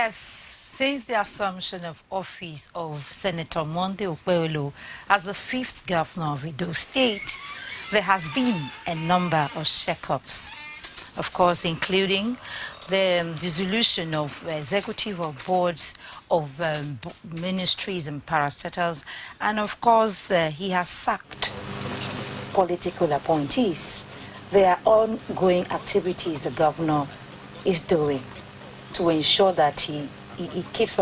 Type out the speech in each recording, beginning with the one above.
Yes, since the assumption of office of Senator Monday Okpebholo as the 5th governor of Edo State, there has been a number of shakeups, of course, including the dissolution of executive of boards of ministries and parastatals, and of course, he has sacked political appointees. There are ongoing activities the governor is doing to ensure that he keeps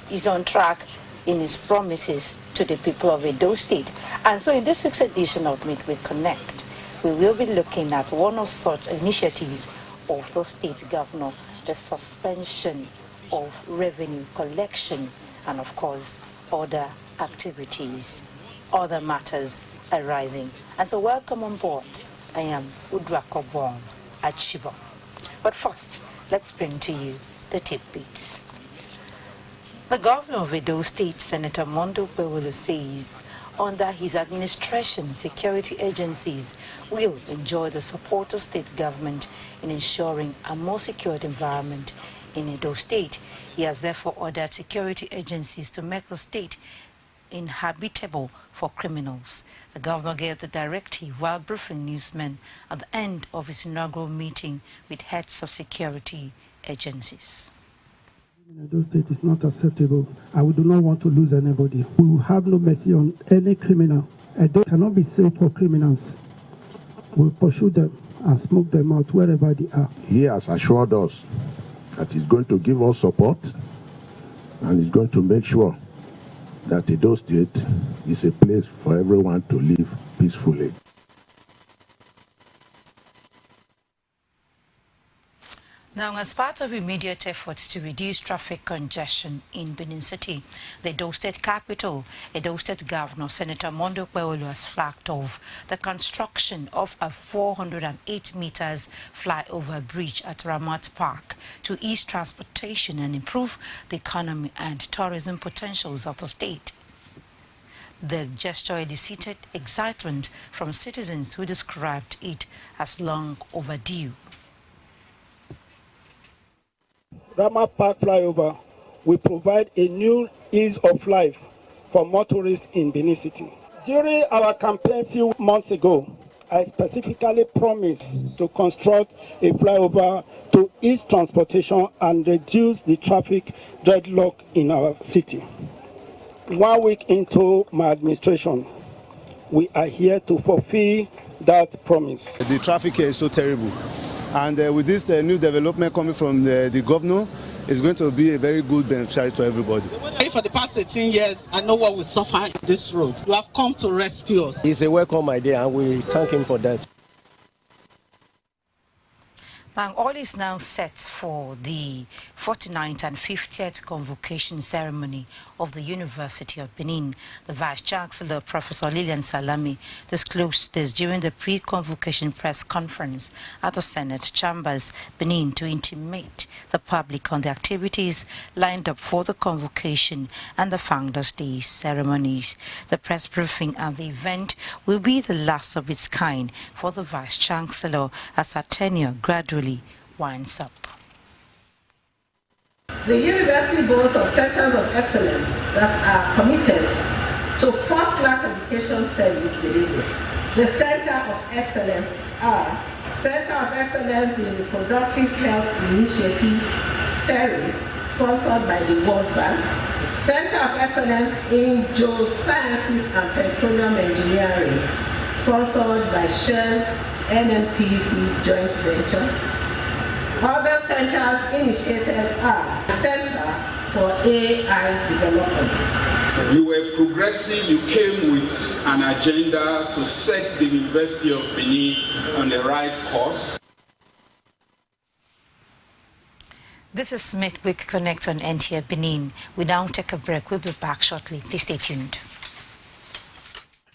is on track in his promises to the people of Edo State. And so in this week's edition of Midweek Connect, we will be looking at one of such initiatives of the state governor, the suspension of revenue collection, and of course, other activities, other matters arising. And so welcome on board. I am Udwakobong Achibo. But first, let's bring to you the tidbits. The governor of Edo State, Senator Monday Okpebholo, says under his administration, security agencies will enjoy the support of state government in ensuring a more secure environment in Edo State. He has therefore ordered security agencies to make the state inhabitable for criminals. The governor gave the directive while briefing newsmen at the end of his inaugural meeting with heads of security agencies. Edo State is not acceptable. I do not want to lose anybody. We will have no mercy on any criminal. Edo cannot be safe for criminals. We will pursue them and smoke them out wherever they are. He has assured us that he's going to give us support and he's going to make sure that Edo State is a place for everyone to live peacefully. Now, as part of immediate efforts to reduce traffic congestion in Benin City, the Edo State capital, Edo State Governor Senator Monday Okpebholo has flagged off the construction of a 408 meters flyover bridge at Ramat Park to ease transportation and improve the economy and tourism potentials of the state. The gesture elicited excitement from citizens who described it as long overdue. Ramat Park flyover will provide a new ease of life for motorists in Benin City. During our campaign a few months ago, I specifically promised to construct a flyover to ease transportation and reduce the traffic deadlock in our city. 1 week into my administration, we are here to fulfill that promise. The traffic here is so terrible. And with this new development coming from the governor, it's going to be a very good beneficiary to everybody. For the past 18 years, I know what we suffer in this road. You have come to rescue us. It's a welcome idea, and we thank him for that. Now, all is now set for the 49th and 50th convocation ceremony of the University of Benin. The Vice-Chancellor, Professor Lilian Salami, disclosed this during the pre-convocation press conference at the Senate Chambers, Benin, to intimate the public on the activities lined up for the convocation and the Founders' Day ceremonies. The press briefing at the event will be the last of its kind for the Vice-Chancellor as her tenure gradually winds up. The university boasts of centers of excellence that are committed to first-class education service delivery. The Center of Excellence are Center of Excellence in Reproductive Health Initiative, CERI, sponsored by the World Bank, Center of Excellence in Geosciences and Petroleum Engineering, sponsored by Shell NNPC joint venture. Other centers initiated are the Center for AI Development. You were progressive, you came with an agenda to set the University of Benin on the right course. This is Midweek Connect on NTA Benin. We now take a break. We'll be back shortly. Please stay tuned.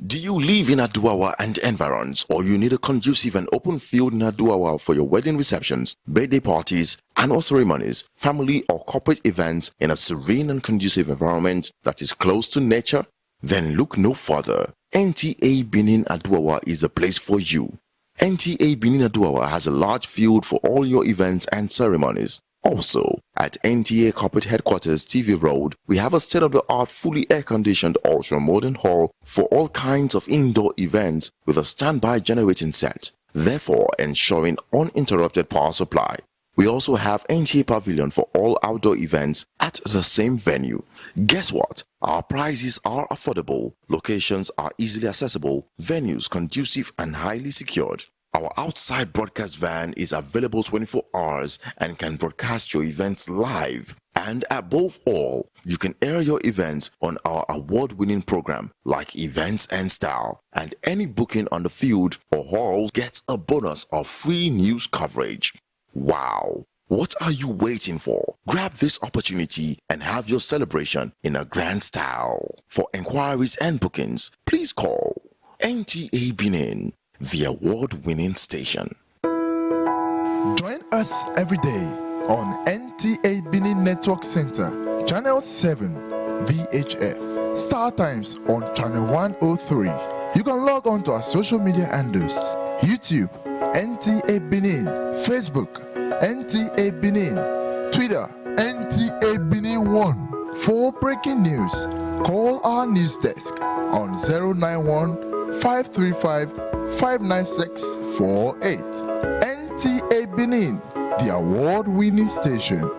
Do you live in Aduawa and environs, or you need a conducive and open field in Aduawa for your wedding receptions, birthday parties, annual ceremonies, family or corporate events in a serene and conducive environment that is close to nature? Then look no further. NTA Benin Aduawa is a place for you. NTA Benin Aduawa has a large field for all your events and ceremonies. Also, at NTA Corporate Headquarters TV Road, we have a state-of-the-art fully air-conditioned ultra-modern hall for all kinds of indoor events with a standby generating set, therefore ensuring uninterrupted power supply. We also have NTA Pavilion for all outdoor events at the same venue. Guess what? Our prices are affordable, locations are easily accessible, venues conducive and highly secured. Our outside broadcast van is available 24 hours and can broadcast your events live. And above all, you can air your events on our award-winning program like Events and Style. And any booking on the field or hall gets a bonus of free news coverage. Wow! What are you waiting for? Grab this opportunity and have your celebration in a grand style. For enquiries and bookings, please call NTA Benin, the award-winning station. Join us every day on NTA Benin Network Center, Channel 7, VHF. Star Times on Channel 103. You can log on to our social media handles: YouTube, NTA Benin, Facebook, NTA Benin, Twitter, NTA Benin 1. For breaking news, call our news desk on 091 535 59648. NTA Benin, the award-winning station.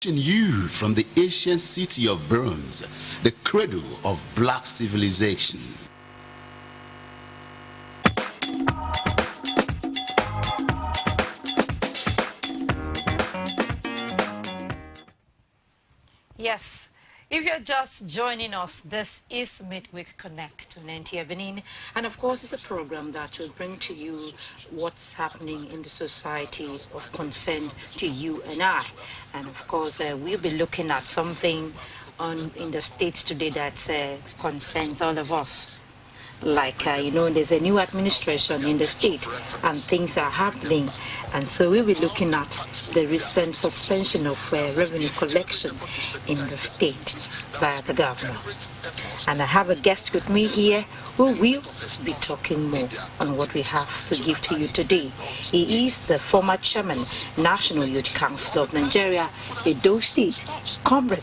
You from the ancient city of bronze, the cradle of black civilization. Yes, if you're just joining us, this is Midweek Connect on NTA Benin, and of course it's a program that will bring to you what's happening in the society of concern to you and I. And of course we'll be looking at something in the States today that concerns all of us. Like, there's a new administration in the state and things are happening. And so we'll be looking at the recent suspension of revenue collection in the state by the governor. And I have a guest with me here who will be talking more on what we have to give to you today. He is the former chairman, National Youth Council of Nigeria, Edo State, Comrade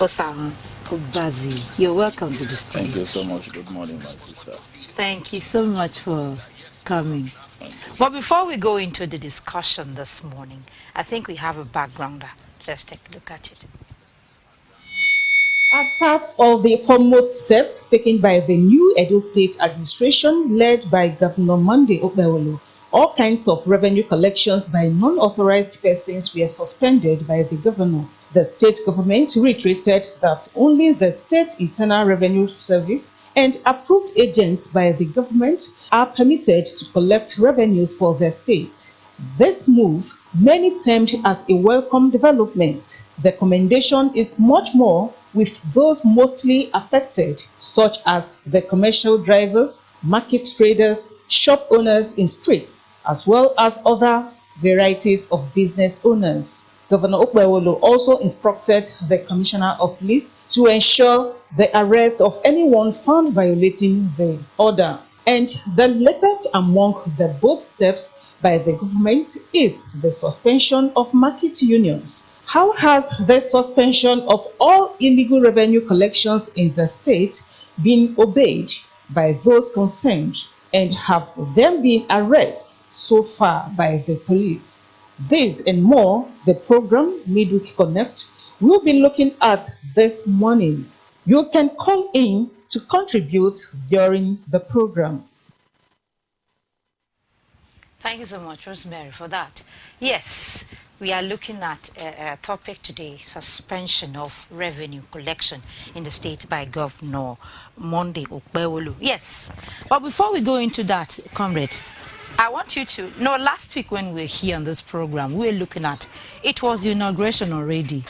Osam Kubazi. You're welcome to the studio. Thank you so much. Good morning, my sister. Thank you so much for coming. But before we go into the discussion this morning, I think we have a backgrounder. Let's take a look at it. As part of the foremost steps taken by the new Edo State administration led by Governor Monday Okpewolo, all kinds of revenue collections by non-authorized persons were suspended by the governor. The state government reiterated that only the State Internal Revenue Service and approved agents by the government are permitted to collect revenues for the state. This move many termed as a welcome development. The commendation is much more with those mostly affected, such as the commercial drivers, market traders, shop owners in streets, as well as other varieties of business owners. Governor Okpewolo also instructed the Commissioner of Police to ensure the arrest of anyone found violating the order. And the latest among the bold steps by the government is the suspension of market unions. How has the suspension of all illegal revenue collections in the state been obeyed by those concerned, and have there been arrests so far by the police? This and more, the program Midweek Connect will be looking at this morning. You can call in to contribute during the program. Thank you so much, Rosemary, for that. Yes, we are looking at a topic today, suspension of revenue collection in the state by Governor Monday Okpewolo. Yes, but before we go into that, comrade, I want you to know, last week when we were here on this program, we were looking at, it was the inauguration already.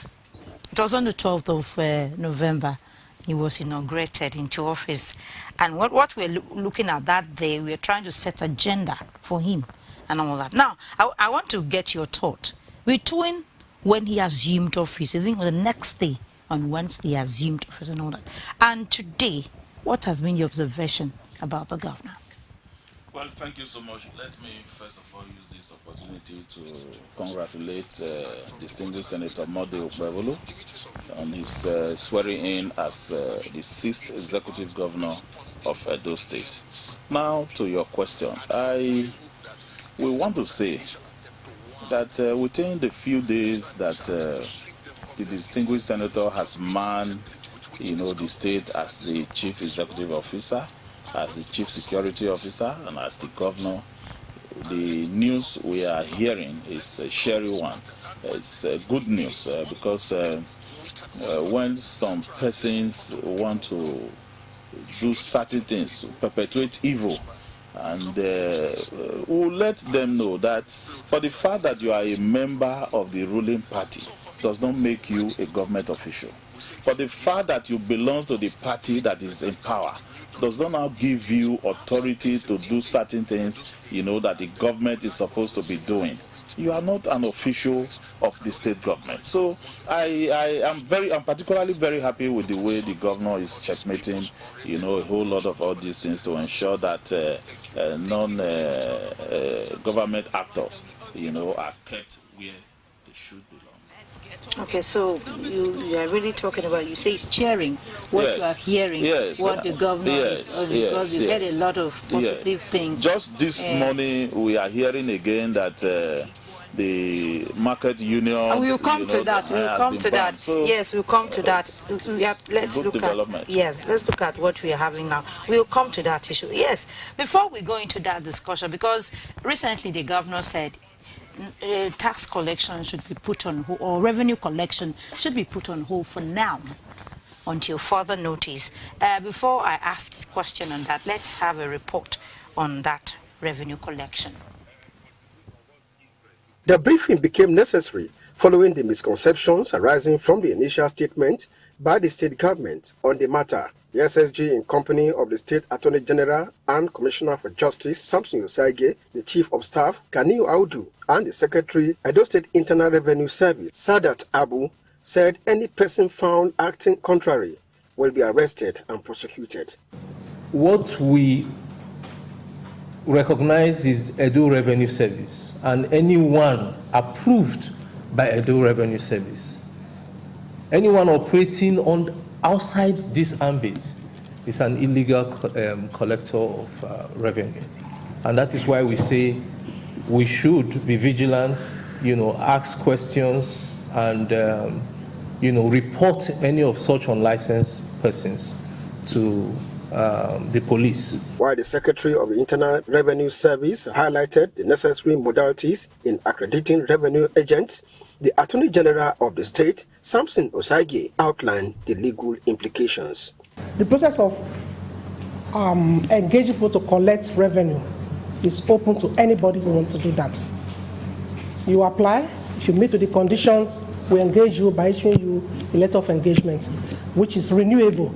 It was on the 12th of November. He was inaugurated into office. And what we're looking at that day, we're trying to set agenda for him and all that. Now, I want to get your thought. Between when he assumed office, I think the next day, on Wednesday, he assumed office and all that, and today, what has been your observation about the governor? Well, thank you so much. Let me first of all use this opportunity to congratulate distinguished Senator Monday Okpewolo on his swearing in as the 6th executive governor of Edo State. Now to your question, we want to say that within the few days that the distinguished senator has manned, the state as the chief executive officer, as the chief security officer, and as the governor, the news we are hearing is a cheery one. It's good news because when some persons want to do certain things, perpetuate evil, and we'll let them know that for the fact that you are a member of the ruling party does not make you a government official. For the fact that you belong to the party that is in power does not now give you authority to do certain things, that the government is supposed to be doing. You are not an official of the state government. So I'm particularly very happy with the way the governor is checkmating, a whole lot of all these things to ensure that non-government actors, are kept where they should belong. Okay, so you are really talking about, you say it's cheering what you are hearing, what the governor is, because you've heard a lot of positive things. Just this morning, we are hearing again that the market unions. And we will come to that. We will come to that. So, yes, we'll come to that. Let's look at. Yes, let's look at what we are having now. We'll come to that issue. Yes, before we go into that discussion, because recently the governor said tax collection should be put on hold, or revenue collection should be put on hold for now until further notice. Before I ask this question on that, let's have a report on that revenue collection. The briefing became necessary following the misconceptions arising from the initial statement by the state government on the matter. The SSG, in company of the State Attorney General and Commissioner for Justice, Samson Osaige, the Chief of Staff, Ganiu Audu, and the Secretary, Edo State Internal Revenue Service, Sadat Abu, said any person found acting contrary will be arrested and prosecuted. What we recognize is Edo Revenue Service, and anyone approved by Edo Revenue Service. Anyone operating outside this ambit is an illegal collector of revenue. And that is why we say we should be vigilant, ask questions, and report any of such unlicensed persons to the police. While the Secretary of the Internal Revenue Service highlighted the necessary modalities in accrediting revenue agents, the Attorney General of the state, Samson Osaige, outlined the legal implications. The process of engaging people to collect revenue is open to anybody who wants to do that. You apply. If you meet with the conditions, we engage you by issuing you a letter of engagement, which is renewable.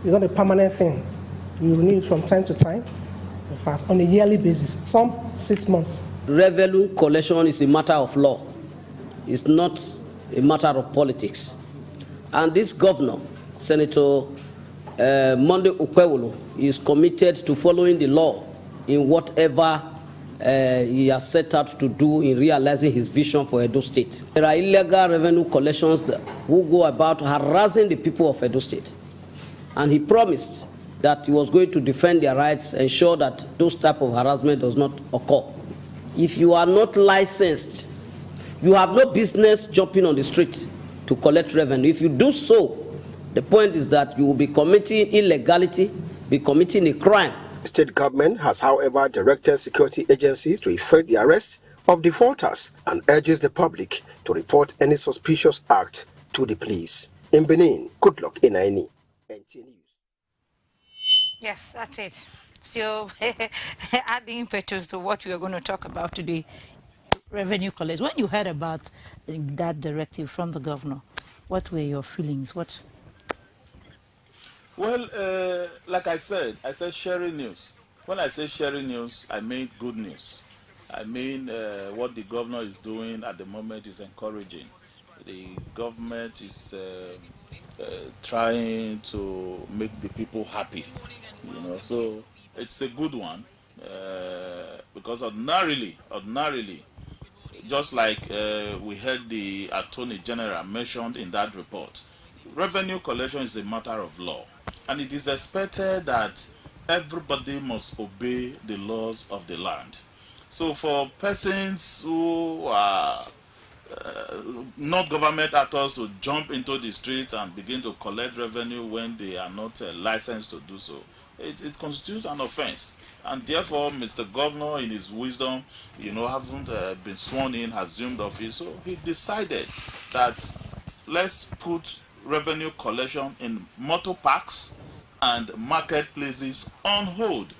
It's not a permanent thing. We renew it from time to time, in fact, on a yearly basis, some 6 months. Revenue collection is a matter of law. It's not a matter of politics. And this governor, Senator Monday Okpewolo, is committed to following the law in whatever he has set out to do in realizing his vision for Edo State. There are illegal revenue collections who go about harassing the people of Edo State. And he promised that he was going to defend their rights, ensure that those type of harassment does not occur. If you are not licensed, you have no business jumping on the street to collect revenue. If you do so, the point is that you will be committing illegality, be committing a crime. The state government has, however, directed security agencies to effect the arrest of defaulters and urges the public to report any suspicious act to the police. In Benin, good luck in NTA News. Yes, that's it. Still adding impetus to what we are going to talk about today, revenue collection. When you heard about that directive from the governor, what were your feelings? Well, like I said sharing news. When I say sharing news, I mean good news. I mean what the governor is doing at the moment is encouraging. The government is trying to make the people happy, so it's a good one, because ordinarily, just like we heard the Attorney General mentioned in that report, revenue collection is a matter of law, and it is expected that everybody must obey the laws of the land. So for persons who are not government actors to jump into the streets and begin to collect revenue when they are not licensed to do so, it constitutes an offense. And therefore, Mr. Governor, in his wisdom, haven't been sworn in, assumed office, so he decided that let's put revenue collection in motor parks and marketplaces on hold.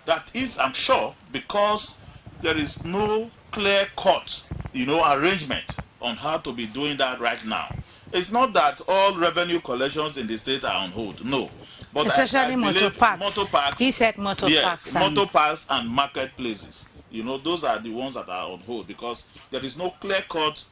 That is, I'm sure, because there is no clear-cut, arrangement on how to be doing that right now. It's not that all revenue collections in the state are on hold, no. But especially motor parks. He said motor parks. Yes, motor parks and marketplaces. Those are the ones that are on hold because there is no clear-cut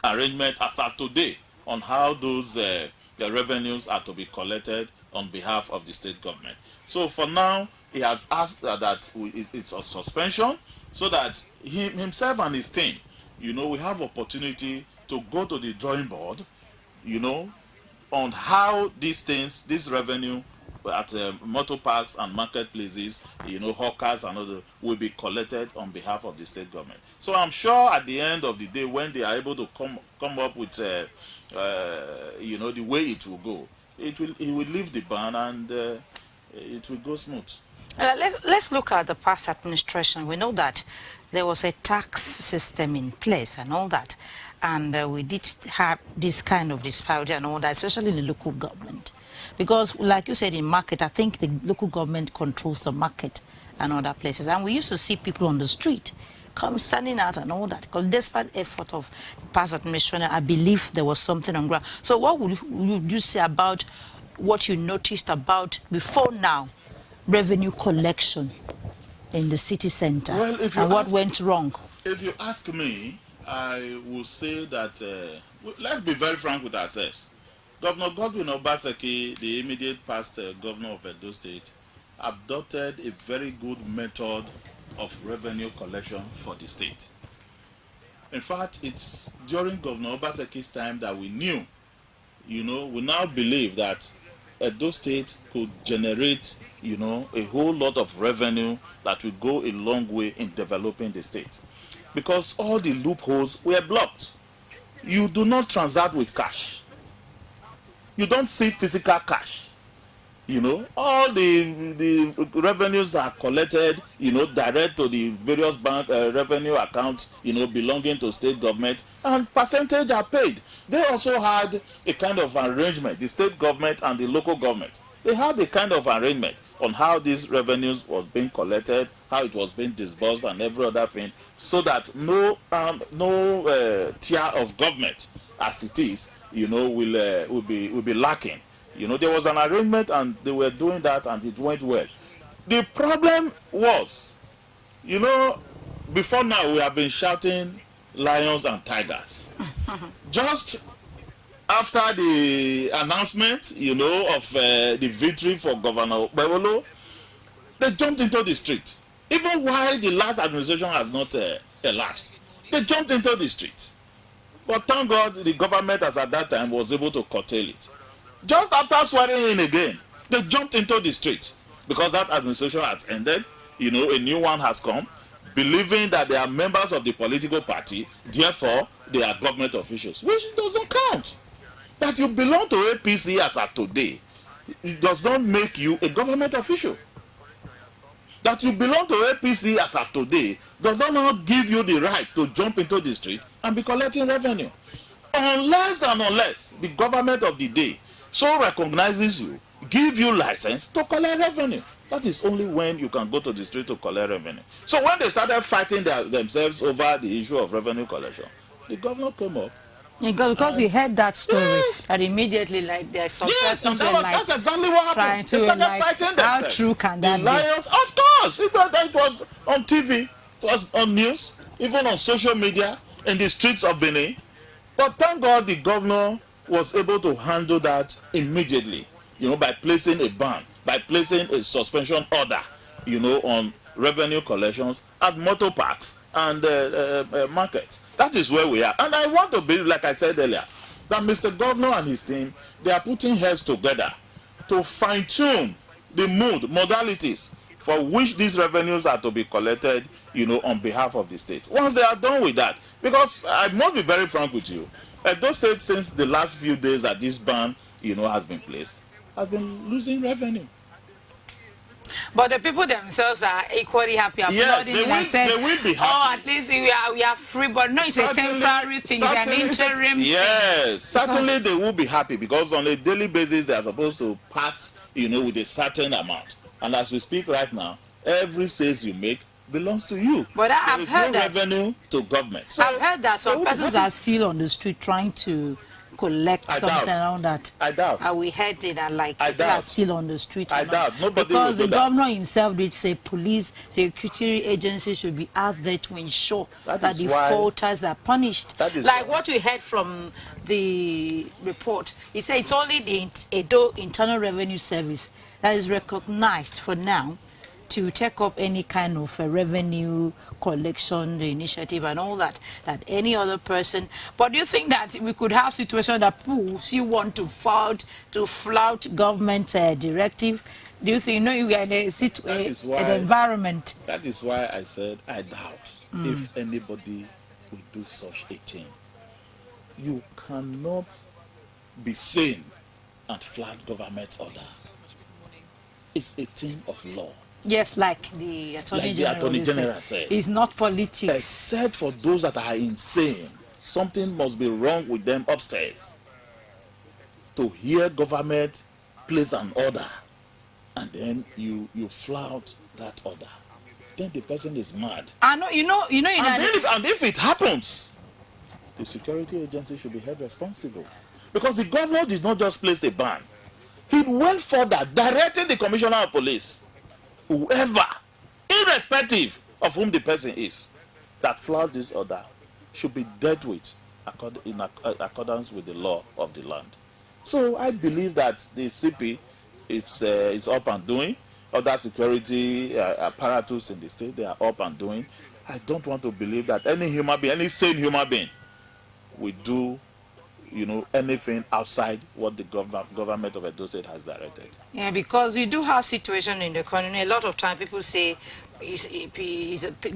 arrangement as of today on how those the revenues are to be collected on behalf of the state government. So for now, he has asked that it's a suspension so that himself and his team, we have opportunity to go to the drawing board, on how these things, this revenue at motor parks and marketplaces, hawkers and others, will be collected on behalf of the state government. So I'm sure at the end of the day, when they are able to come up with, the way it will go, it will leave the ban and it will go smooth. Let's look at the past administration. We know that there was a tax system in place and all that, and we did have this kind of disparity and all that, especially in the local government. Because, like you said, in market, I think the local government controls the market and other places. And we used to see people on the street standing out and all that. Because despite the effort of the past administration, I believe there was something on ground. So what would you say about what you noticed about, before now, revenue collection in the city center, and what went wrong? If you ask me, I will say that, let's be very frank with ourselves. Governor Godwin Obaseki, the immediate past governor of Edo State, adopted a very good method of revenue collection for the state. In fact, it's during Governor Obaseki's time that we knew, we now believe that Edo State could generate, a whole lot of revenue that will go a long way in developing the state. Because all the loopholes were blocked. You do not transact with cash. You don't see physical cash. All the revenues are collected, direct to the various bank revenue accounts, belonging to state government, and percentage are paid. They also had a kind of arrangement, the state government and the local government. They had a kind of arrangement on how these revenues was being collected, how it was being disbursed, and every other thing, so that no tier of government, as it is, will be lacking. There was an arrangement, and they were doing that, and it went well. The problem was, before now we have been shouting lions and tigers. Just after the announcement, of the victory for Governor Bevolo, they jumped into the street. Even while the last administration has not elapsed, they jumped into the street. But thank God the government, as at that time, was able to curtail it. Just after swearing in again, they jumped into the street because that administration has ended. A new one has come, believing that they are members of the political party, therefore they are government officials, which doesn't count. That you belong to APC as of today, it does not make you a government official. That you belong to APC as of today does not give you the right to jump into the street and be collecting revenue. Unless the government of the day so recognizes you, give you license to collect revenue. That is only when you can go to the street to collect revenue. So when they started fighting themselves over the issue of revenue collection, the governor came up. Because we heard that story, that immediately, there are some persons were that's exactly what happened. They started fighting themselves. How true can that be? The lions, of course. It was on TV, it was on news, even on social media, in the streets of Benin. But thank God the governor was able to handle that immediately, by placing a ban, by placing a suspension order, on revenue collections at motor parks and markets. That is where we are. And I want to believe, like I said earlier, that Mr. Governor and his team, they are putting heads together to fine-tune the modalities for which these revenues are to be collected, on behalf of the state. Once they are done with that, because I must be very frank with you, those states, since the last few days that this ban, has been placed, have been losing revenue. But the people themselves are equally happy. Yes, they will be happy. Oh, at least we are free. But no, it's a temporary thing. It's an interim thing. Yes, certainly they will be happy, because on a daily basis they are supposed to part, with a certain amount. And as we speak right now, every sales you make belongs to you. But I've heard that revenue to government. So I've heard that some persons are still on the street trying to collect something around that. I doubt. We heard it, and I people are doubt. still on the street. I doubt. Nobody because will the do that. governor himself did say police security agencies should be out there to ensure that the faulters are punished. Like what we heard from the report, he said it's only the Edo Internal Revenue Service that is recognized for now to take up any kind of revenue collection initiative and all that any other person. But do you think that we could have situation that people still want to flout government directive? Do you think we are in an environment? That is why I said I doubt if anybody will do such a thing. You cannot be sane and flout government orders. It's a thing of law. Yes, like the Attorney General said. It's not politics. Except for those that are insane. Something must be wrong with them upstairs. To hear government place an order and then you flout that order. Then the person is mad. I know, and if it happens, the security agency should be held responsible. Because the governor did not just place a ban. He went further, directing the commissioner of police, whoever, irrespective of whom the person is, that flout this order should be dealt with in accordance with the law of the land. So I believe that the CP is up and doing. Other security apparatus in the state, they are up and doing. I don't want to believe that any human being, any sane human being, will do anything outside what the government of Edo State has directed. Yeah, because we do have situation in the economy. A lot of time people say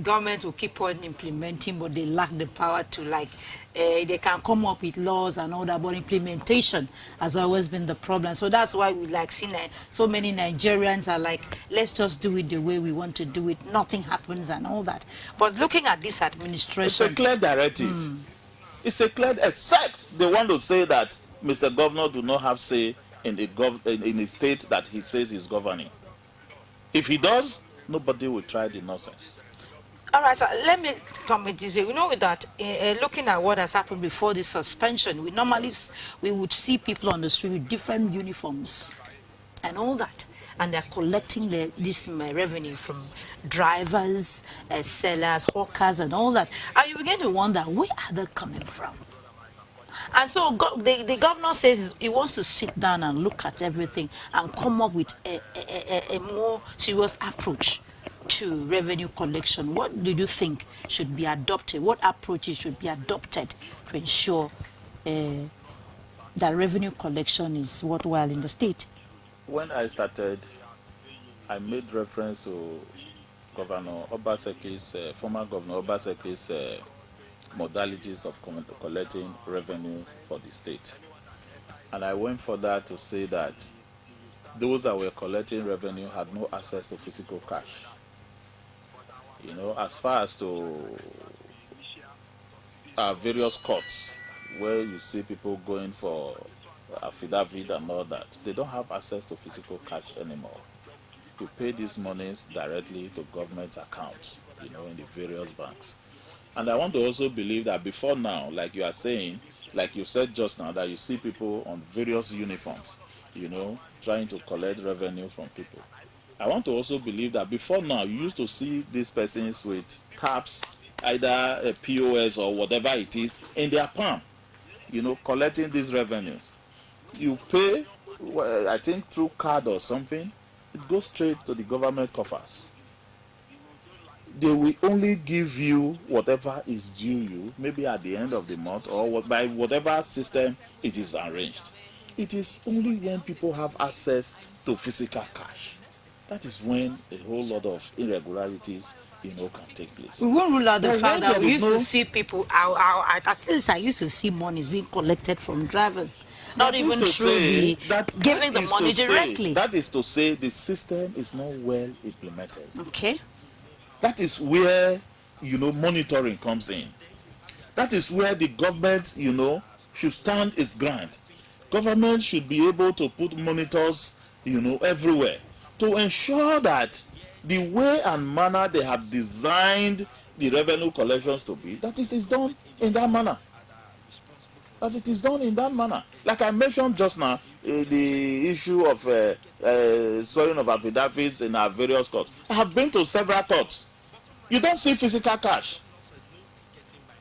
government will keep on implementing, but they lack the power to they can come up with laws and all that, but implementation has always been the problem. So that's why we see so many Nigerians are like, let's just do it the way we want to do it. Nothing happens and all that. But looking at this administration, it's a clear directive. It's a clear, except they want to say that Mr. Governor do not have say in the state that he says he's governing. If he does, nobody will try the nonsense. All right, so let me come with this. We know that looking at what has happened before this suspension, we normally we would see people on the street with different uniforms and all that, and they're collecting this revenue from drivers, sellers, hawkers, and all that. And you begin to wonder, where are they coming from? And so the governor says he wants to sit down and look at everything and come up with a more serious approach to revenue collection. What do you think should be adopted? What approaches should be adopted to ensure that revenue collection is worthwhile in the state? When I started, I made reference to Governor Obaseki's, former Governor Obaseki's modalities of collecting revenue for the state. And I went further to say that those that were collecting revenue had no access to physical cash. You know, as far as to various courts, where you see people going for affidavit and all that, they don't have access to physical cash anymore. You pay these monies directly to government accounts, you know, in the various banks. And I want to also believe that before now, like you are saying, like you said just now, that you see people on various uniforms, you know, trying to collect revenue from people. I want to also believe that before now, you used to see these persons with taps, either a POS or whatever it is, in their palm, you know, collecting these revenues. You pay, well, I think through card or something, it goes straight to the government coffers. They will only give you whatever is due you, maybe at the end of the month or by whatever system it is arranged. It is only when people have access to physical cash. That is when a whole lot of irregularities, you know, can take place. We won't rule out the But fact that we used no, to see people, at least I used to see monies being collected from drivers, not that even is to through say, the giving the money directly. That is to say the system is not well implemented. Okay. That is where, you know, monitoring comes in. That is where the government, you know, should stand its ground. Government should be able to put monitors, you know, everywhere to ensure that the way and manner they have designed the revenue collections to be, that it is done in that manner. That it is done in that manner. Like I mentioned just now, the issue of swearing of affidavits in our various courts. I have been to several courts. You don't see physical cash.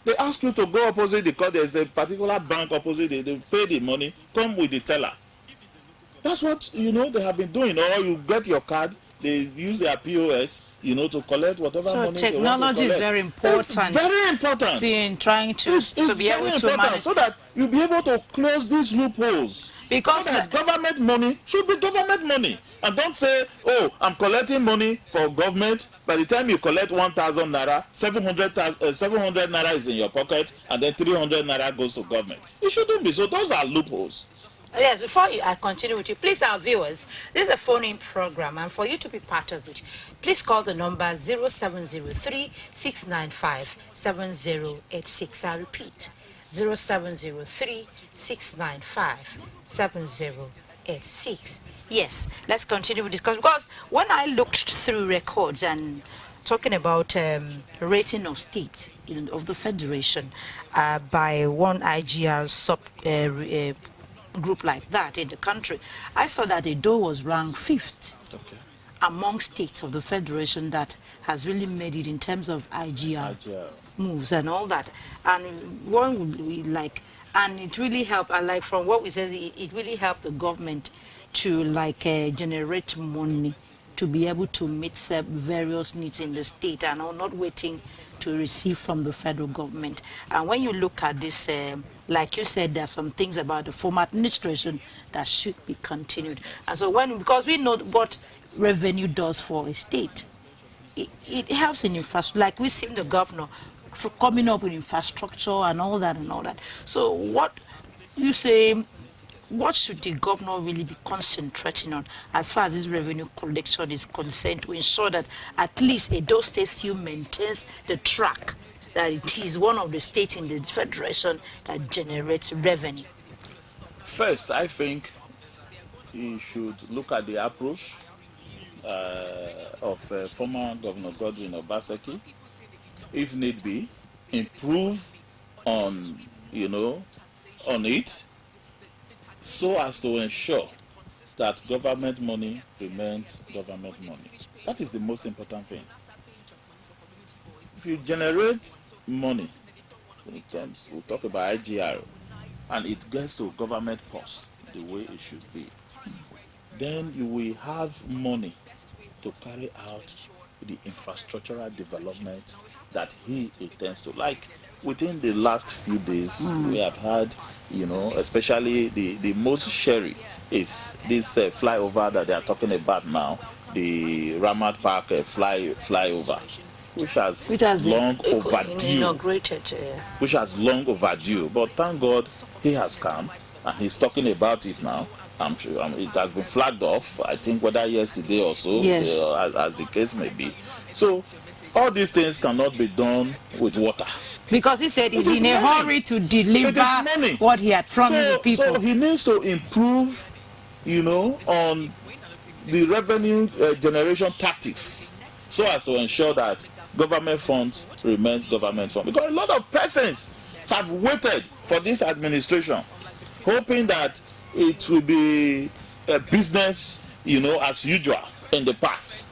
They ask you to go opposite the court. There's a particular bank opposite. They pay the money, come with the teller. That's what, you know, they have been doing. Or you get your card, they use their POS, you know, to collect whatever money they want to collect. So technology is very important. It's very important. In trying to be able to manage. So that you'll be able to close these loopholes. Because so that government money should be government money. And don't say, oh, I'm collecting money for government. By the time you collect 1,000 naira, 700 naira is in your pocket, and then 300 naira goes to government. It shouldn't be. So those are loopholes. Yes, before I continue with you, please, our viewers, this is a phone-in program, and for you to be part of it, please call the number 0703-695-7086. I repeat, 0703-695-7086. Yes, let's continue with this, because when I looked through records and talking about rating of states of the Federation by one IGR sub group like that in the country, I saw that Edo was ranked 5th among states of the Federation that has really made it in terms of IGR moves and all that. And one would be like, and it really helped, and like from what we said, it really helped the government to like generate money to be able to meet various needs in the state and not waiting to receive from the federal government. And when you look at this, like you said, there are some things about the former administration that should be continued. And so because we know what revenue does for a state, it helps in infrastructure. Like we see the governor coming up with infrastructure and all that and all that. So what you say, what should the governor really be concentrating on as far as this revenue collection is concerned to ensure that at least Edo State still maintains the track that it is one of the states in the Federation that generates revenue? First, I think he should look at the approach of former Governor Godwin Obaseki, if need be, improve on, on it, so as to ensure that government money remains government money. That is the most important thing. If you generate money, in terms, we'll talk about IGR, and it gets to government costs the way it should be, then you will have money to carry out the infrastructural development that he intends to. Like within the last few days, we have had, especially the most sherry is this flyover that they are talking about now, the Ramat Park flyover, which has long overdue. Inaugurated. Which has long overdue. But thank God he has come and he's talking about it now. I'm sure it has been flagged off, I think, whether yesterday or so, Yes. as the case may be. So all these things cannot be done with water. Because he said he's It is in a money. hurry to deliver It is money. what he had promised the people. So he needs to improve, on the revenue generation tactics, so as to ensure that government funds remains government funds. Because a lot of persons have waited for this administration, hoping that it will be a business, as usual in the past.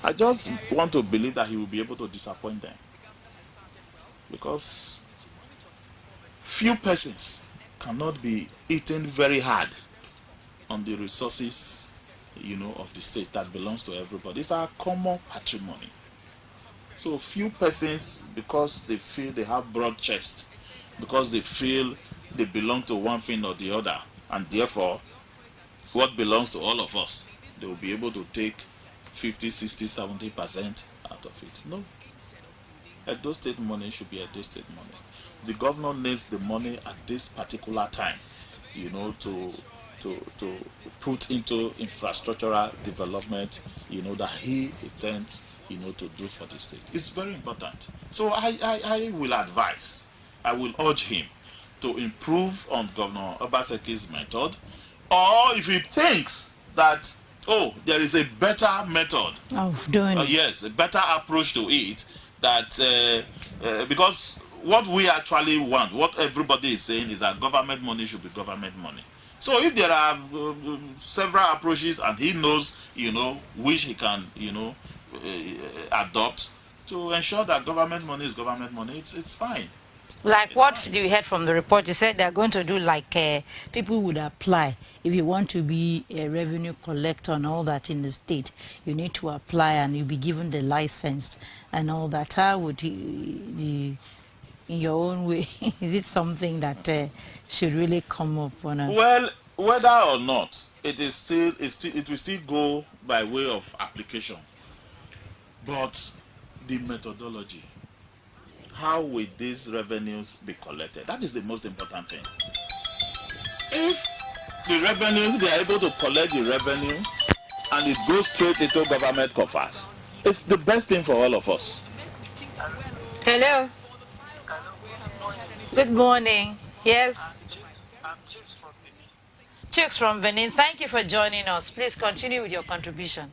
I just want to believe that he will be able to disappoint them, because few persons cannot be eating very hard on the resources, of the state that belongs to everybody. It's our common patrimony. So few persons, because they feel they have broad chest, because they feel they belong to one thing or the other, and therefore what belongs to all of us, they will be able to take 50, 60, 70% out of it. No. Edo State money should be Edo State money. The governor needs the money at this particular time, to put into infrastructural development, that he intends, to do for the state. It's very important. So I will advise, I will urge him to improve on Governor Obaseki's method, or if he thinks that, there is a better method Of doing it. yes, a better approach to it, that because what we actually want, what everybody is saying, is that government money should be government money. So if there are several approaches and he knows, which he can, adopt to ensure that government money is government money, it's fine. Like what you heard from the report, you said they're going to do like people would apply. If you want to be a revenue collector and all that in the state, you need to apply and you'll be given the license and all that. How would you in your own way, is it something that should really come up on a... Well, whether or not, it will still go by way of application. But the methodology, how will these revenues be collected? That is the most important thing. If the revenues, they are able to collect the revenue and it goes straight into government coffers, it's the best thing for all of us. Hello. Good morning. Yes. Chicks from Benin, thank you for joining us. Please continue with your contribution.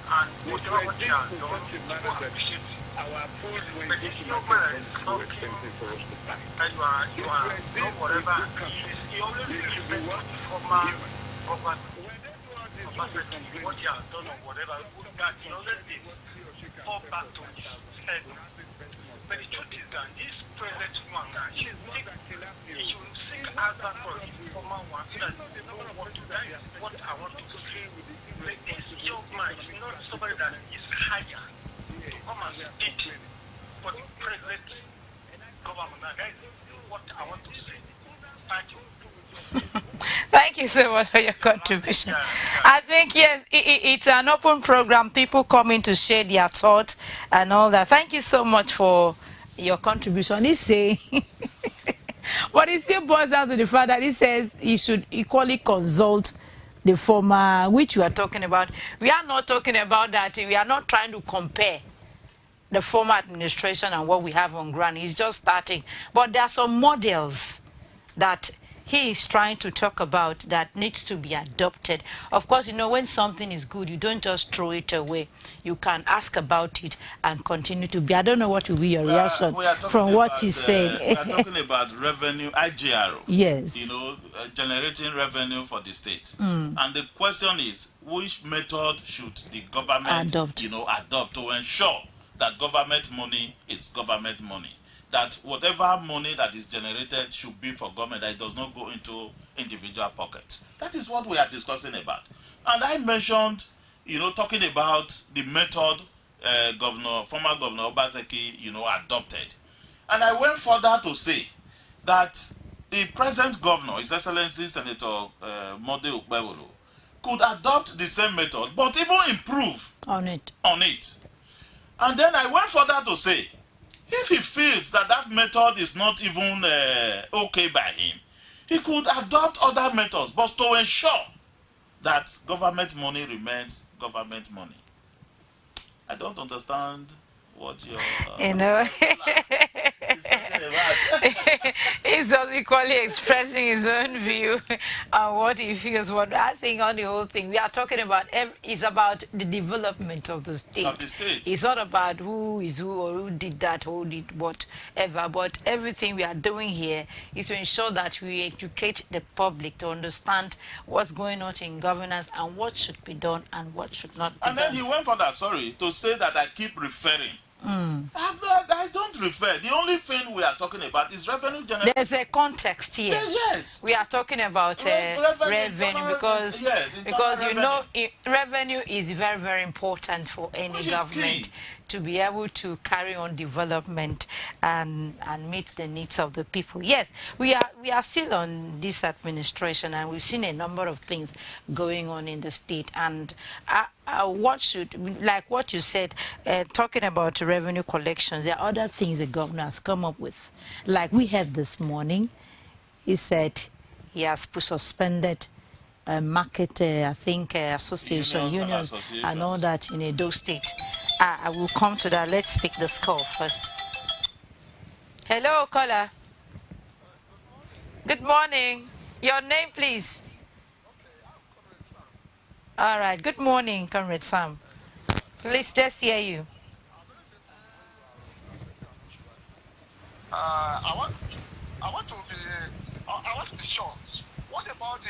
And whatever what they are done, people appreciate it. But if your man is talking and you are doing whatever, he always respect what the former government, what he has done or whatever, that he always did fall back to his head. But the truth is that this present one, he should seek answer for his former one, so that they know what to do, what I want to say. This young man is not somebody that is higher to come and speak for the present government. That is what I want to say. Thank you. Thank you so much for your contribution. I think, yes, it's an open program. People come in to share their thoughts and all that. Thank you so much for your contribution is saying, but it still boils down to the fact that it says he should equally consult the former, which we are talking about. We are not talking about that. We are not trying to compare the former administration and what we have on ground. He's just starting. But there are some models that he is trying to talk about that needs to be adopted. Of course, you know, when something is good, you don't just throw it away. You can ask about it and continue to be. I don't know what will be your reaction from what he's saying. We are talking about revenue, IGR. Yes. You know, generating revenue for the state. Mm. And the question is, which method should the government adopt to ensure that government money is government money? That whatever money that is generated should be for government, that it does not go into individual pockets. That is what we are discussing about. And I mentioned, you know, talking about the method former Governor Obaseki, you know, adopted. And I went further to say that the present governor, His Excellency Senator Monday Ukpewolo, could adopt the same method, but even improve on it. And then I went further to say, if he feels that that method is not even okay by him, he could adopt other methods, but to ensure that government money remains government money. I don't understand what you're... You know, he's just equally expressing his own view on what he feels. What I think on the whole thing, we are talking about is about the development of the state. It's not about who is who or who did that, who did whatever. But everything we are doing here is to ensure that we educate the public to understand what's going on in governance and what should be done and what should not be done. And then he went further, to say that I keep referring. I don't refer. The only thing we are talking about is revenue generation. There's a context here. Yes. We are talking about revenue because you know revenue is very, very important for any government to be able to carry on development and meet the needs of the people. Yes, we are still on this administration and we've seen a number of things going on in the state. And what should, like what you said, talking about revenue collections, there are other things the governor has come up with. Like we had this morning, he said he has suspended market, I think, unions and all that in Edo State. I will come to that. Let's pick this call first. Hello, caller. Good morning. Your name, please. All right. Good morning, Comrade Sam. Please, let's hear you. I want to be sure. What about the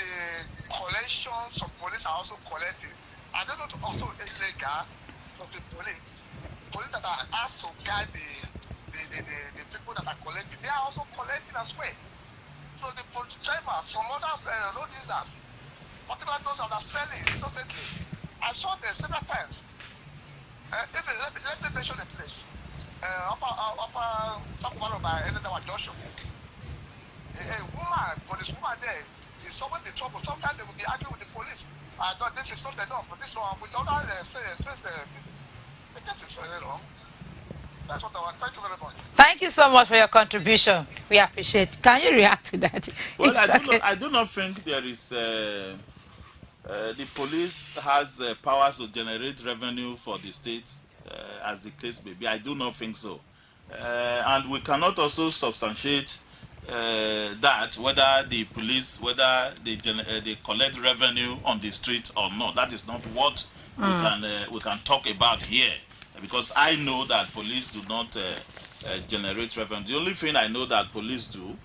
collections some police are also collecting? Are they not also illegal from the police? Police that are asked to guide the people that are collecting, they are also collecting as well. So the police drivers, some other road users, particularly those that are selling innocently, I saw them several times. Even let me mention a place. Upper Sakwaro by Eleanor Joshua. A policewoman there is someone in trouble. Sometimes they will be arguing with the police. This is not enough for this one. With other says it is very wrong. That's what I want. Thank you very much. Thank you so much for your contribution. We appreciate it. Can you react to that? Well, I do not think there is... the police has powers to generate revenue for the state, as the case may be. I do not think so. And we cannot also substantiate that whether the police, whether they collect revenue on the street or not. That is not what we can talk about here, because I know that police do not generate revenue. The only thing I know that police do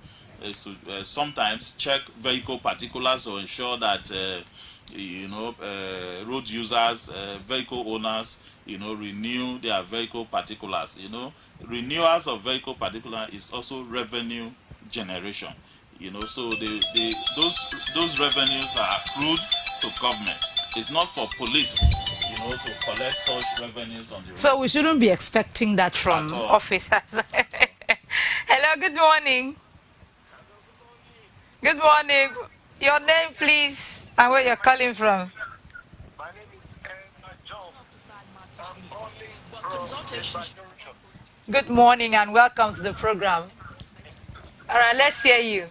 is to sometimes check vehicle particulars to ensure that road users, vehicle owners, renew their vehicle particulars. Renewals of vehicle particulars is also revenue generation. So those revenues are accrued to government. It's not for police, to collect such revenues on the road. So we shouldn't be expecting that from officers. Hello, good morning. Good morning. Your name, please, and where you're calling from. My name is John. I'm calling from Good morning and welcome to the program. All right, let's hear you.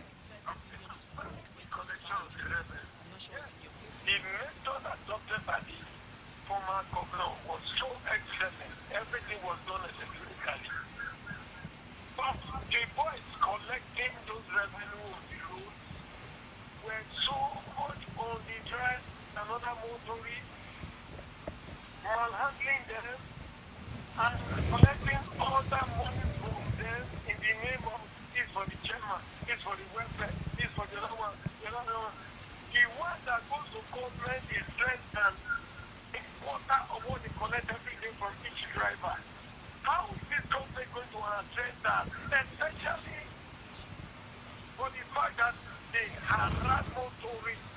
The method adopted by the former governor was so excellent. Everything was done electronically. But the boys collecting those revenue of the roads were so much on the drive, another motorist, manhandling them and collecting all that money from them in the name of this for the chairman, this for the welfare, this for the other one, the other one. The one that goes to government is less than a quarter of what they collect every day from each driver. How is this government going to address that? Especially for the fact that they harass motorists.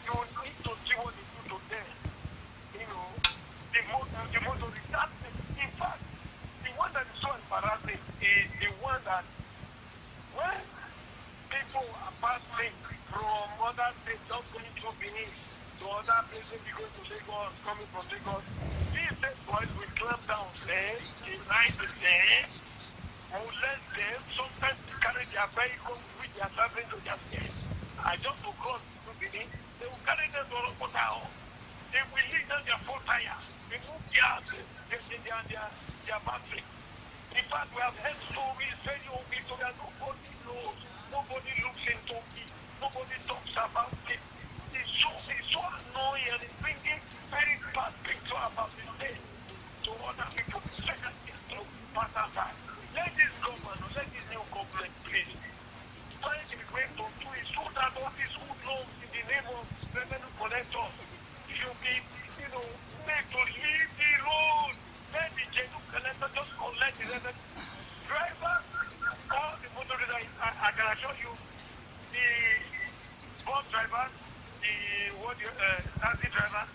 You need to see what they do to them. You know, the motorists. That's it. In fact, the one that is so embarrassing is the one that when people are passing from other states, just going to Benin, to other places, going to Lagos, coming from Lagos, these state boys will clamp down there, they ride there, molest them, sometimes carry their vehicles with their traveling to their state. I just to cross to Benin, they will carry them to Rokotao. They will leave them their full tire, remove their battery. In fact, we have heard stories very old people that nobody knows, nobody looks into it, nobody talks about it. It's so annoying and it's bringing very bad picture about the state to other people. Second is to pass aside. Let this government, let this new government, please, find the way to do it so that all these who know in the name of revenue collectors should be, made to leave the road. Let the genuine collector just collect the revenue. Drivers, all the motorists, I can assure you, the bus drivers, taxi drivers,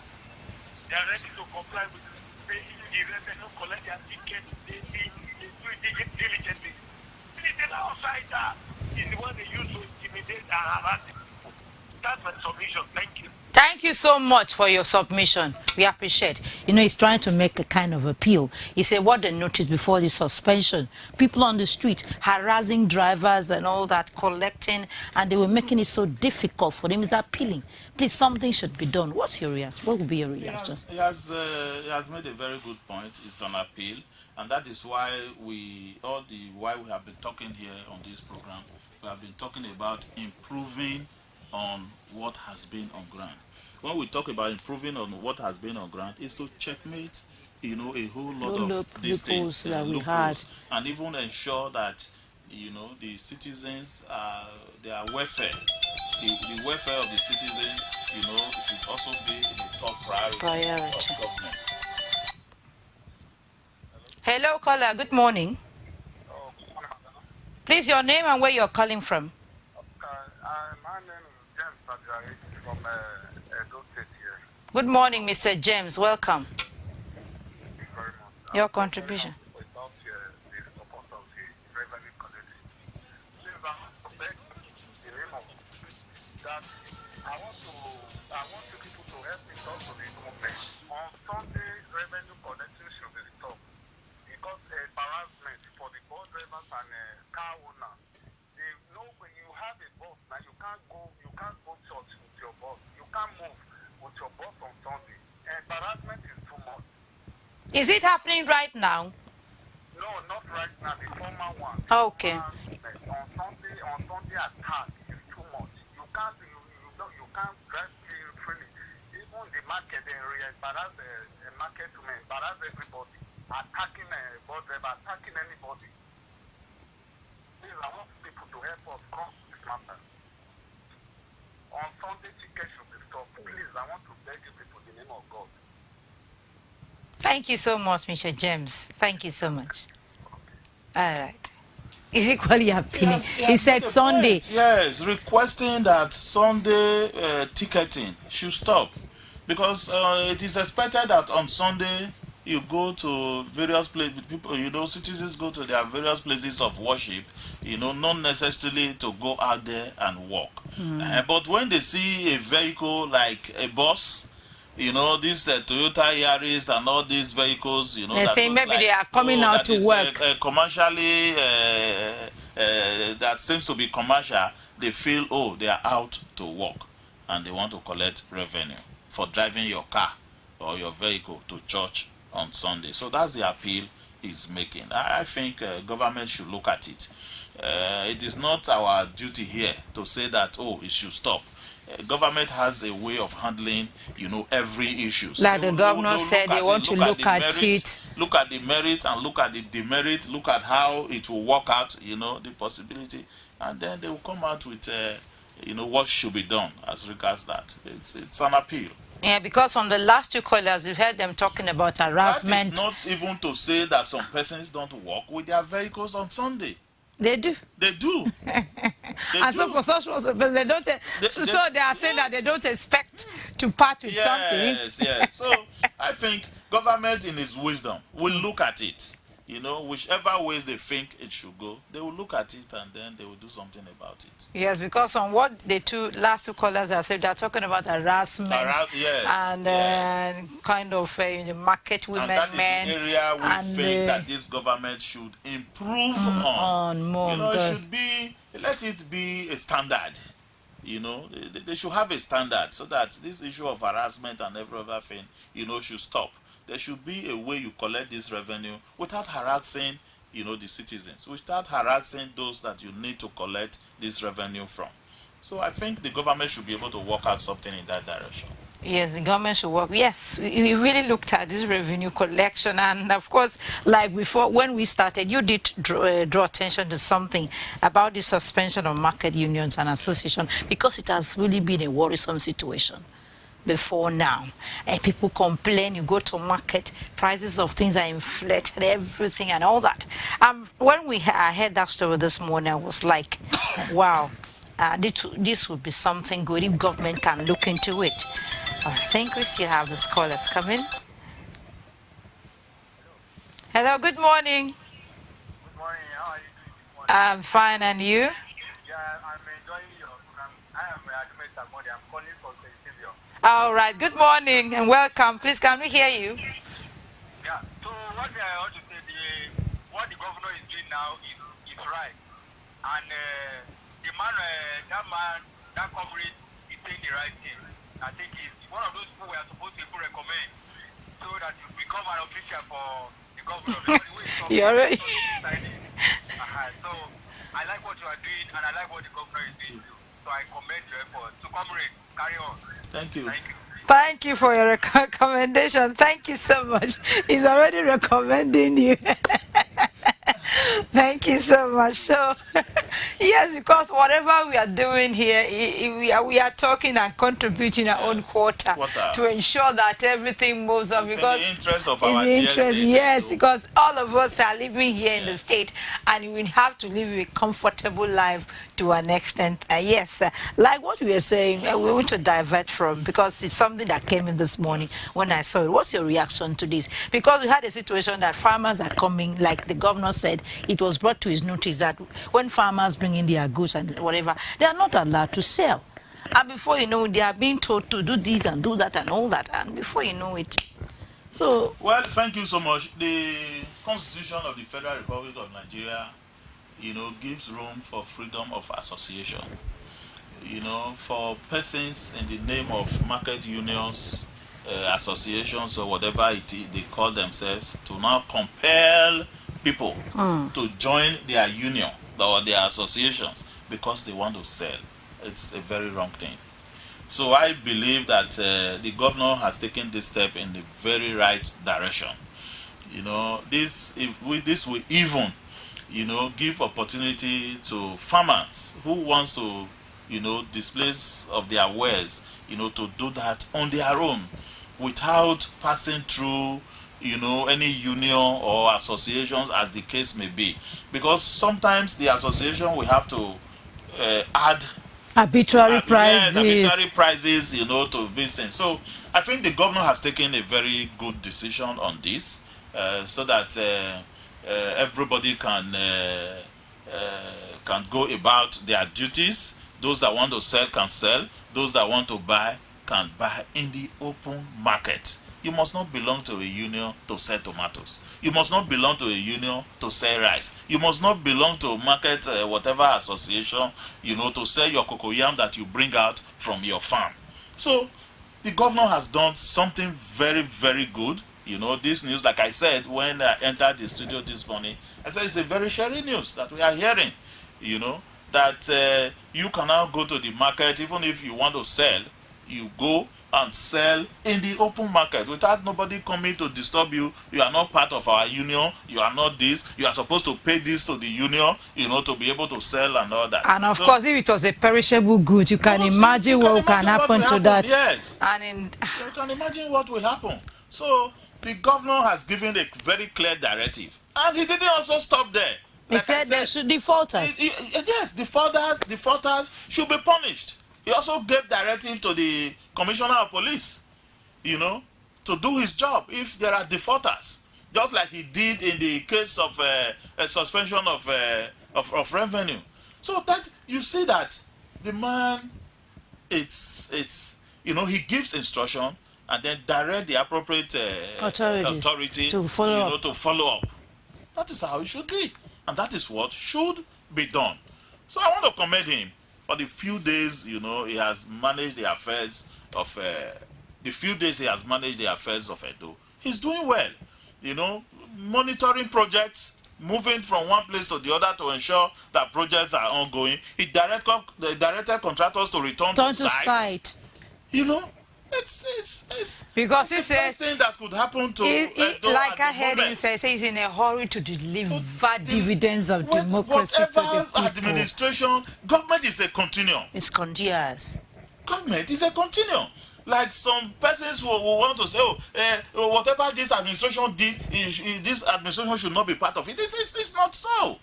they are ready to comply with paying the revenue, collect their ticket, they do it diligently. The outsider is the one they use to intimidate and harass people. That's my submission. Thank you. Thank you so much for your submission. We appreciate. He's trying to make a kind of appeal. He said what they noticed before the suspension, people on the street harassing drivers and all that, collecting, and they were making it so difficult for them. He's appealing. Please, something should be done. What's your reaction? What would be your reaction? He has made a very good point. It's an appeal, and that is why we have been talking here on this program. We have been talking about improving on what has been on ground. When we talk about improving on what has been on ground, is to checkmate, a whole lot of these things that we had, and even ensure that the citizens, their welfare, the welfare of the citizens, should also be the top priority of government. Hello, caller. Good morning. Please, your name and where you're calling from. My name is James from Edo State here. Good morning, Mr. James. Welcome. Thank you very much. Your contribution. About the support of the revenue collecting. Since I'm the name of that, I want you people to help me talk to the government. On Sunday, revenue collection should be stopped because embarrassment for the bus drivers and car owners. When you have a bus now, you can't go church with your bus. You can't move with your bus on Sunday. Embarrassment is too much. Is it happening right now? No, not right now. The former one. Okay. On Sunday attack is too much. You can't drive freely. Even the market area, embarrass the market women, embarrass everybody, attacking bus driver, attacking anybody. Please, I want people to help us cross this matter. On Sunday, tickets should be stopped. Please, I want to beg you people in the name of God. Thank you so much, Mr. James. Thank you so much. All right. Is equally appealing. He said Sunday. Yes, requesting that Sunday ticketing should stop. Because it is expected that on Sunday you go to various places, people, citizens go to their various places of worship, not necessarily to go out there and walk. But when they see a vehicle like a bus you know, these Toyota Yaris and all these vehicles, you know, I think maybe they are coming out to work. Commercially, that seems to be commercial. They feel, oh, they are out to work and they want to collect revenue for driving your car or your vehicle to church on Sunday. So that's the appeal he's making. I think government should look at it. It is not our duty here to say that, oh, it should stop. Government has a way of handling, you know, every issue. Like the governor said, they want to look at it. Look at the merit and look at the demerit. Look at how it will work out, you know, the possibility. And then they will come out with, you know, what should be done as regards that. It's an appeal. Yeah, because from the last two callers, we've heard them talking about harassment. That is not even to say that some persons don't walk with their vehicles on Sunday. They do. They do. And so for such persons, they don't. So they are saying that they don't expect to part with something. Yes. So I think government, in its wisdom, will look at it. You know, whichever ways they think it should go, they will look at it and then they will do something about it. Yes, because on what the last two callers have said, they are talking about harassment and kind of the market women, and that men. Is the area we think that this government should improve on. More. You know, it should be, let it be a standard. You know, they should have a standard so that this issue of harassment and every other thing, you know, should stop. There should be a way you collect this revenue without harassing, you know, the citizens, without harassing those that you need to collect this revenue from. So I think the government should be able to work out something in that direction. Yes, the government should work. Yes, we really looked at this revenue collection, and of course, like before, when we started, you did draw attention to something about the suspension of market unions and associations, because it has really been a worrisome situation before now. And people complain, you go to market, prices of things are inflated, everything and all that. When I heard that story this morning, I was like, wow, this would be something good if government can look into it. I think we still have the scholars coming. Hello, good morning. Good morning, how are you doing? I'm fine, and you? Yeah, I'm enjoying your program. I am Ahmed Amodi. I'm calling from St. Xavier. All right, good morning and welcome. Please, can we hear you? Yeah, so what I want to say, what the governor is doing now is right. And that comrade is saying the right thing. I think he's one of those people we are supposed to recommend so that you become an official for the governor. You're right. So I like what you are doing and I like what the governor is doing too. So I commend your effort. So comrade, carry on. Thank you. Thank you for your recommendation. Thank you so much. He's already recommending you. Thank you so much. So, yes, because whatever we are doing here, we are talking and contributing our own quota to ensure that everything moves on. It's because in the interest of our interest, yes, because all of us are living here in the state, and we have to live a comfortable life to an extent. Yes, like what we were saying, we want to divert from, because it's something that came in this morning when I saw it. What's your reaction to this? Because we had a situation that farmers are coming, like the governor said, it was brought to his notice that when farmers bring in their goods and whatever, they are not allowed to sell. And before you know it, they are being told to do this and do that and all that. And before you know it. So. Well, thank you so much. The Constitution of the Federal Republic of Nigeria, you know, gives room for freedom of association. You know, for persons in the name of market unions, associations or whatever they call themselves, to now compel people to join their union or their associations because they want to sell. It's a very wrong thing. So I believe that the governor has taken this step in the very right direction. You know, this will even, you know, give opportunity to farmers who wants to, you know, displace of their wares, you know, to do that on their own without passing through, you know, any union or associations, as the case may be. Because sometimes the association will have to add arbitrary prices. Yes, arbitrary prices, you know, to these things. So I think the governor has taken a very good decision on this, so that everybody can go about their duties. Those that want to sell can sell. Those that want to buy can buy in the open market. You must not belong to a union to sell tomatoes. You must not belong to a union to sell rice. You must not belong to market whatever association, to sell your cocoyam that you bring out from your farm. So the governor has done something very, very good. This news, like I said, when I entered the studio this morning, I said it's a very sharing news that we are hearing, that you can now go to the market, even if you want to sell, you go and sell in the open market without nobody coming to disturb you. You are not part of our union. You are not this. You are supposed to pay this to the union, to be able to sell and all that. And of course, if it was a perishable good, you can imagine what can happen to that. Yes. And you can imagine what will happen. So the governor has given a very clear directive, and he didn't also stop there. He said there should defaulters. Yes, defaulters should be punished. He also gave directive to the commissioner of police, to do his job if there are defaulters, just like he did in the case of a suspension of revenue. So that you see that the man, it's he gives instruction and then direct the appropriate authority to follow up. That is how it should be, and that is what should be done. So I want to commend him. For the few days, he has managed the affairs of Edo. He's doing well, monitoring projects, moving from one place to the other to ensure that projects are ongoing. He directed contractors to return to site. It's because he says thing that could happen to Edo like I heard moment. him say he's in a hurry to deliver dividends of democracy to the people. Administration, government is a continuum. It's continuous. Government is a continuum. Like some persons who want to say, whatever this administration did, this administration should not be part of it. It's not so.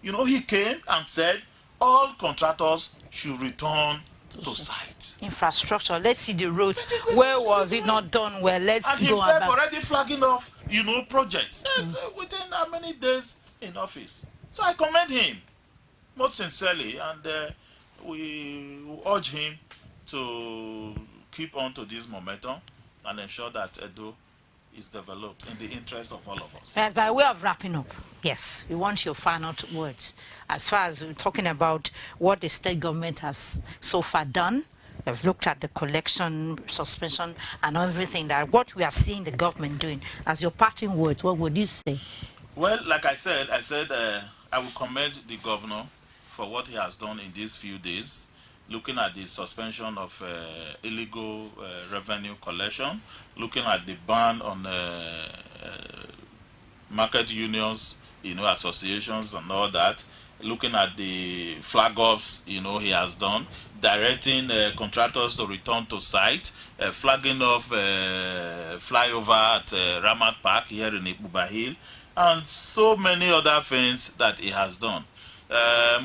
He came and said all contractors should return to site. Infrastructure. Let's see the roads. Where was it not done well? Let's and go himself about. Already flagging off, projects within how many days in office. So I commend him most sincerely, and we urge him to keep on to this momentum and ensure that Edo is developed in the interest of all of us. Yes, by way of wrapping up, yes, we want your final words. As far as we're talking about what the state government has so far done, we've looked at the collection, suspension, and everything that what we are seeing the government doing. As your parting words, what would you say? Well, like I said, I will commend the governor for what he has done in these few days, looking at the suspension of illegal revenue collection, looking at the ban on market unions, associations and all that, looking at the flag-offs, he has done, directing contractors to return to site, flagging off flyover at Ramat Park here in Ibuba Hill, and so many other things that he has done.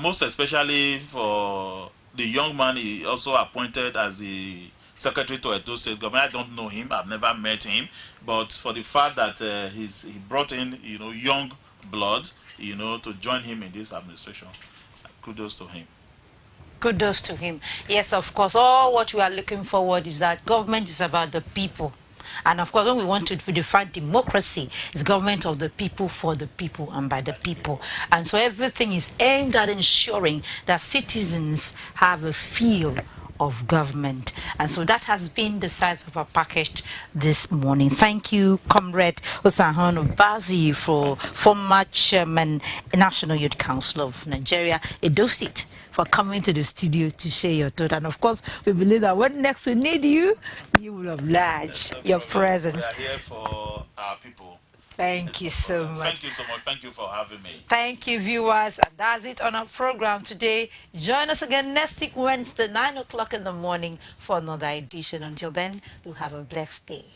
Most especially for the young man he also appointed as the secretary to Edo State Government. I don't know him, I've never met him, but for the fact that he brought in young blood to join him in this administration, kudos to him. Kudos to him. Yes, of course, all what we are looking forward is that government is about the people. And of course, when we want to define democracy, it's government of the people, for the people, and by the people. And so everything is aimed at ensuring that citizens have a feel of government. And so that has been the size of our package this morning. Thank you, Comrade Osahano Bazi, for former Chairman, National Youth Council of Nigeria, Edo State, for coming to the studio to share your thought. And of course, we believe that when next we need you, you will oblige your presence. We are here for our people. Thank you so much. Thank you so much. Thank you for having me. Thank you, viewers. And that's it on our program today. Join us again next week, Wednesday, 9 o'clock in the morning for another edition. Until then, do have a blessed day.